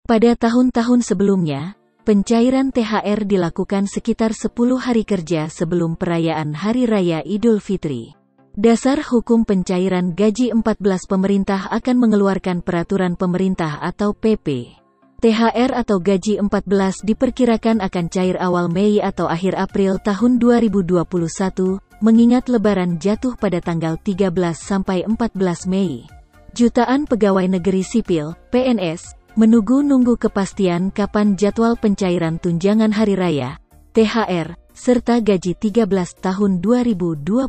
Pada tahun-tahun sebelumnya, pencairan THR dilakukan sekitar 10 hari kerja sebelum perayaan Hari Raya Idul Fitri. Dasar hukum pencairan gaji 14 pemerintah akan mengeluarkan peraturan pemerintah atau PP. THR atau gaji 14 diperkirakan akan cair awal Mei atau akhir April tahun 2021, mengingat Lebaran jatuh pada tanggal 13 sampai 14 Mei. Jutaan pegawai negeri sipil, PNS, menunggu-nunggu kepastian kapan jadwal pencairan tunjangan hari raya, THR, serta gaji 13 tahun 2021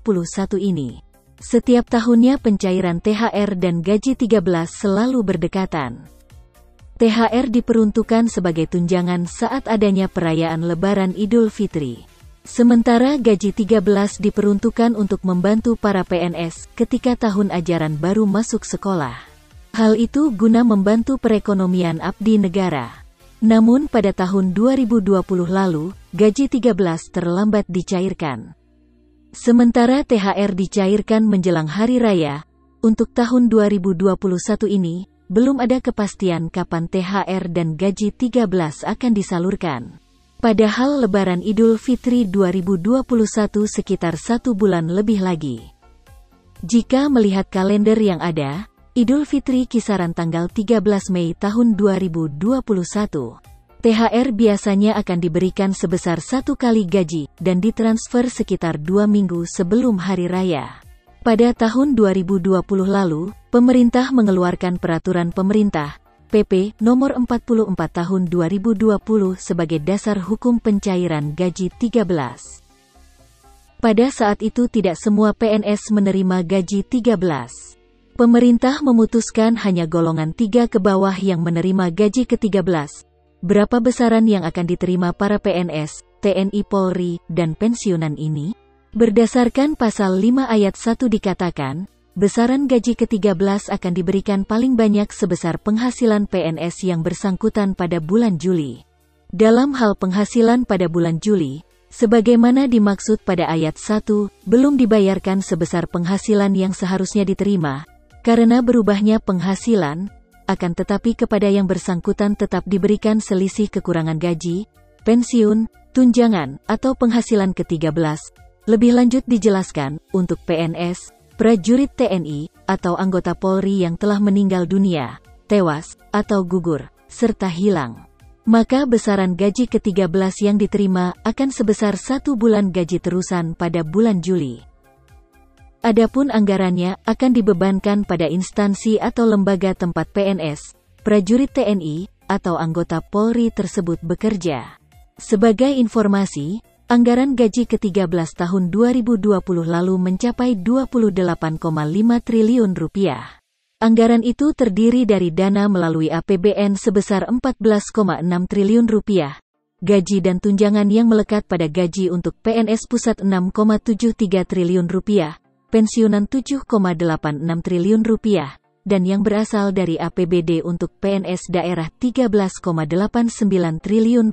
ini. Setiap tahunnya pencairan THR dan gaji 13 selalu berdekatan. THR diperuntukkan sebagai tunjangan saat adanya perayaan Lebaran Idul Fitri. Sementara gaji 13 diperuntukkan untuk membantu para PNS ketika tahun ajaran baru masuk sekolah. Hal itu guna membantu perekonomian abdi negara. Namun pada tahun 2020 lalu, gaji 13 terlambat dicairkan. Sementara THR dicairkan menjelang Hari Raya, untuk tahun 2021 ini, belum ada kepastian kapan THR dan gaji 13 akan disalurkan. Padahal Lebaran Idul Fitri 2021 sekitar 1 bulan lebih lagi. Jika melihat kalender yang ada, Idul Fitri kisaran tanggal 13 Mei tahun 2021. THR biasanya akan diberikan sebesar 1 kali gaji, dan ditransfer sekitar 2 minggu sebelum Hari Raya. Pada tahun 2020 lalu, pemerintah mengeluarkan Peraturan Pemerintah, PP, Nomor 44 Tahun 2020 sebagai dasar hukum pencairan gaji 13. Pada saat itu tidak semua PNS menerima gaji 13. Pemerintah memutuskan hanya golongan 3 ke bawah yang menerima gaji ke-13. Berapa besaran yang akan diterima para PNS, TNI Polri, dan pensiunan ini? Berdasarkan Pasal 5 Ayat 1 dikatakan, besaran gaji ke-13 akan diberikan paling banyak sebesar penghasilan PNS yang bersangkutan pada bulan Juli. Dalam hal penghasilan pada bulan Juli, sebagaimana dimaksud pada Ayat 1, belum dibayarkan sebesar penghasilan yang seharusnya diterima, karena berubahnya penghasilan, akan tetapi kepada yang bersangkutan tetap diberikan selisih kekurangan gaji, pensiun, tunjangan, atau penghasilan ke-13. Lebih lanjut dijelaskan, untuk PNS, prajurit TNI, atau anggota Polri yang telah meninggal dunia, tewas, atau gugur, serta hilang. Maka besaran gaji ke-13 yang diterima akan sebesar 1 bulan gaji terusan pada bulan Juli. Adapun anggarannya akan dibebankan pada instansi atau lembaga tempat PNS, prajurit TNI, atau anggota Polri tersebut bekerja. Sebagai informasi, anggaran gaji ke-13 tahun 2020 lalu mencapai Rp28,5 triliun. Anggaran itu terdiri dari dana melalui APBN sebesar Rp14,6 triliun, gaji dan tunjangan yang melekat pada gaji untuk PNS pusat Rp6,73 triliun, pensiunan Rp7,86 triliun, dan yang berasal dari APBD untuk PNS daerah Rp13,89 triliun.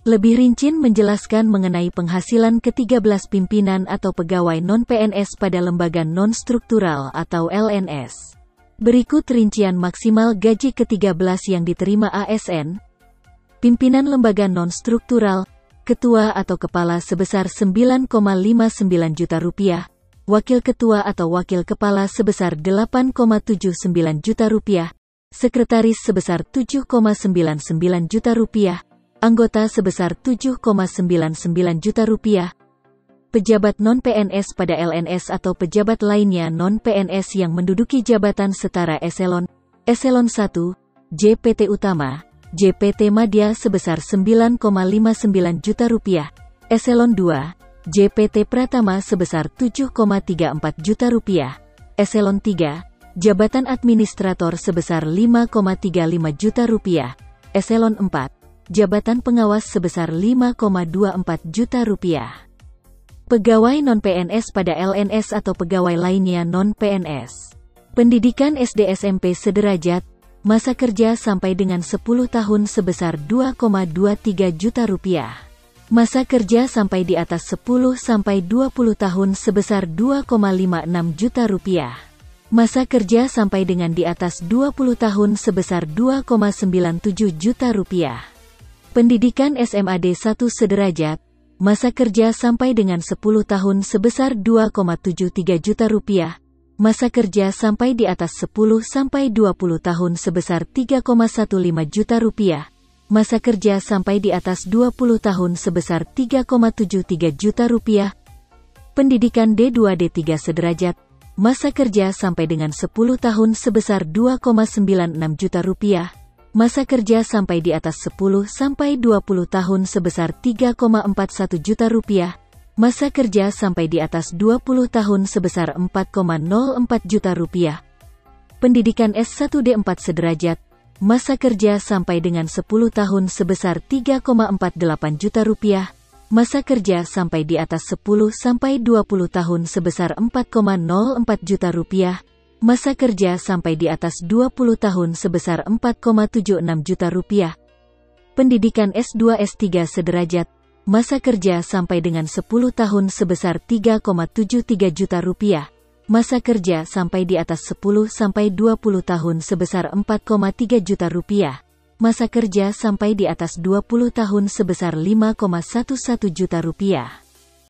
Lebih rinci menjelaskan mengenai penghasilan ke-13 pimpinan atau pegawai non-PNS pada lembaga non-struktural atau LNS. Berikut rincian maksimal gaji ke-13 yang diterima ASN. Pimpinan lembaga non-struktural, ketua atau kepala sebesar Rp9,59 juta, wakil ketua atau wakil kepala sebesar Rp8,79 juta, sekretaris sebesar Rp7,99 juta, anggota sebesar Rp7,99 juta, pejabat non-PNS pada LNS atau pejabat lainnya non-PNS yang menduduki jabatan setara eselon 1, JPT Utama, JPT Madya sebesar Rp9,59 juta, eselon 2, JPT Pratama sebesar Rp7,34 juta, eselon 3, jabatan administrator sebesar Rp5,35 juta, eselon 4, jabatan pengawas sebesar Rp5,24 juta. Pegawai non-PNS pada LNS atau pegawai lainnya non-PNS. Pendidikan SD SMP sederajat, masa kerja sampai dengan 10 tahun sebesar Rp2,23 juta. Masa kerja sampai di atas 10 sampai 20 tahun sebesar Rp2,56 juta. Masa kerja sampai dengan di atas 20 tahun sebesar Rp2,97 juta. Pendidikan SMA D1 sederajat, masa kerja sampai dengan 10 tahun sebesar Rp2,73 juta. Masa kerja sampai di atas 10 sampai 20 tahun sebesar Rp3,15 juta. Masa kerja sampai di atas 20 tahun sebesar Rp3,73 juta. Pendidikan D2 D3 sederajat, masa kerja sampai dengan 10 tahun sebesar Rp2,96 juta. Masa kerja sampai di atas 10 sampai 20 tahun sebesar Rp3,41 juta. Masa kerja sampai di atas 20 tahun sebesar Rp4,04 juta. Pendidikan S1 D4 sederajat, masa kerja sampai dengan 10 tahun sebesar Rp3,48 juta. Masa kerja sampai di atas 10 sampai 20 tahun sebesar Rp4,04 juta. Masa kerja sampai di atas 20 tahun sebesar Rp4,76 juta. Pendidikan S2 S3 sederajat, masa kerja sampai dengan 10 tahun sebesar Rp3,73 juta. Masa kerja sampai di atas 10 sampai 20 tahun sebesar Rp4,3 juta. Masa kerja sampai di atas 20 tahun sebesar Rp5,11 juta.